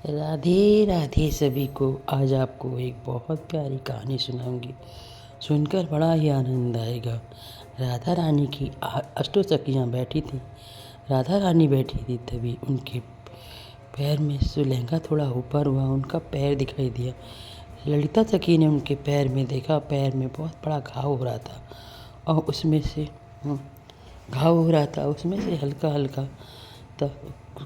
राधे राधे सभी को। आज आपको एक बहुत प्यारी कहानी सुनाऊंगी। सुनकर बड़ा ही आनंद आएगा। राधा रानी की अष्टो सखियाँ बैठी थीं। राधा रानी बैठी थी, तभी उनके पैर में से लहंगा थोड़ा ऊपर हुआ, उनका पैर दिखाई दिया। ललिता सखी ने उनके पैर में देखा, पैर में बहुत बड़ा घाव हो रहा था और उसमें से उसमें से हल्का हल्का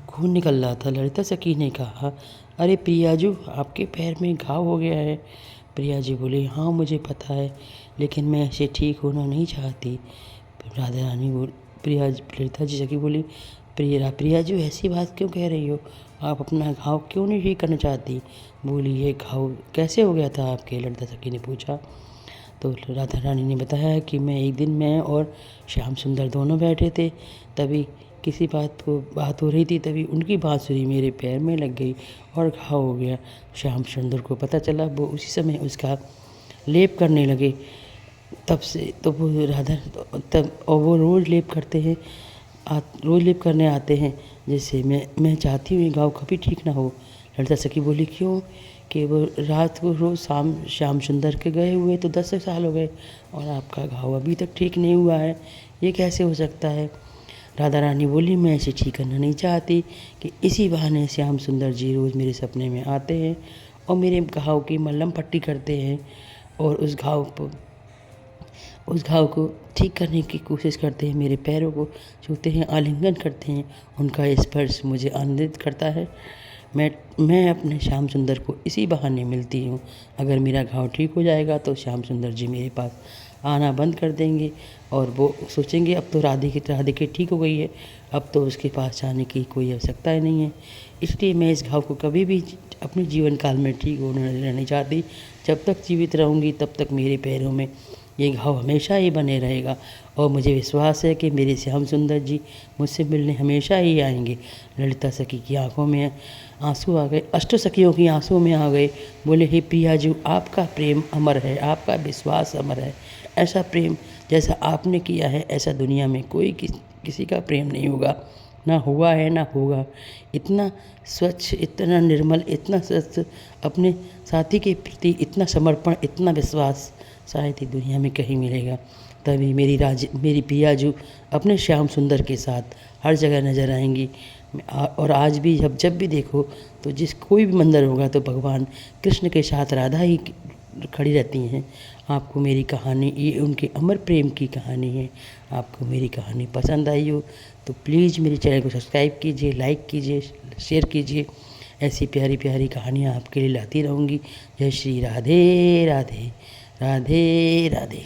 खून निकल रहा था। ललिता सखी ने कहा, अरे प्रियाजू, आपके पैर में घाव हो गया है। प्रिया जी बोली, हाँ मुझे पता है, लेकिन मैं ऐसे ठीक होना नहीं चाहती। राधा रानी बोल ललिता जी सखी बोली, प्रियाजू ऐसी बात क्यों कह रही हो? आप अपना घाव क्यों नहीं ठीक करना चाहती? बोली, ये घाव कैसे हो गया था आपके? ललिता सखी ने पूछा। तो राधा रानी ने बताया कि एक दिन मैं और श्याम सुंदर दोनों बैठे थे, तभी किसी बात हो रही थी, तभी उनकी बांसुरी मेरे पैर में लग गई और घाव हो गया। श्याम सुंदर को पता चला, वो उसी समय उसका लेप करने लगे। तब से तो वो और वो रोज़ लेप करते हैं, रोज़ लेप करने आते हैं, जैसे मैं चाहती हूँ ये घाव कभी ठीक ना हो। ललिता सखी बोली, क्यों? कि वो रात को रोज़ श्याम सुंदर के गए हुए तो 10 साल हो गए और आपका घाव अभी तक ठीक नहीं हुआ है, ये कैसे हो सकता है? राधा रानी बोली, मैं ऐसे ठीक करना नहीं चाहती कि इसी बहाने श्याम सुंदर जी रोज़ मेरे सपने में आते हैं और मेरे घाव की मलहम पट्टी करते हैं और उस घाव को ठीक करने की कोशिश करते हैं, मेरे पैरों को छूते हैं, आलिंगन करते हैं। उनका स्पर्श मुझे आनंदित करता है। मैं अपने श्याम सुंदर को इसी बहाने मिलती हूँ। अगर मेरा घाव ठीक हो जाएगा तो श्याम सुंदर जी मेरे पास आना बंद कर देंगे और वो सोचेंगे अब तो राधिका ठीक हो गई है, अब तो उसके पास जाने की कोई आवश्यकता ही नहीं है। इसलिए मैं इस घाव को कभी भी अपने जीवन काल में ठीक होने नहीं चाहती। जब तक जीवित रहूँगी तब तक मेरे पैरों में ये घाव हमेशा ही बने रहेगा और मुझे विश्वास है कि मेरे श्याम सुंदर जी मुझसे मिलने हमेशा ही आएंगे। ललिता सखी की आंखों में आंसू आ गए, अष्ट सखियों की आंसू में आ गए। बोले, हे प्रिया जी, आपका प्रेम अमर है, आपका विश्वास अमर है। ऐसा प्रेम जैसा आपने किया है ऐसा दुनिया में कोई किसी का प्रेम नहीं होगा, ना हुआ है ना होगा। इतना स्वच्छ, इतना निर्मल, इतना सच, अपने साथी के प्रति इतना समर्पण, इतना विश्वास शायद ही दुनिया में कहीं मिलेगा। तभी मेरी प्रियाजू अपने श्याम सुंदर के साथ हर जगह नज़र आएंगी। और आज भी जब भी देखो तो कोई भी मंदिर होगा तो भगवान कृष्ण के साथ राधा ही खड़ी रहती हैं। आपको मेरी कहानी, ये उनके अमर प्रेम की कहानी है। आपको मेरी कहानी पसंद आई हो तो प्लीज़ मेरे चैनल को सब्सक्राइब कीजिए, लाइक कीजिए, शेयर कीजिए। ऐसी प्यारी प्यारी कहानियाँ आपके लिए लाती रहूँगी। जय श्री राधे राधे, राधे राधे।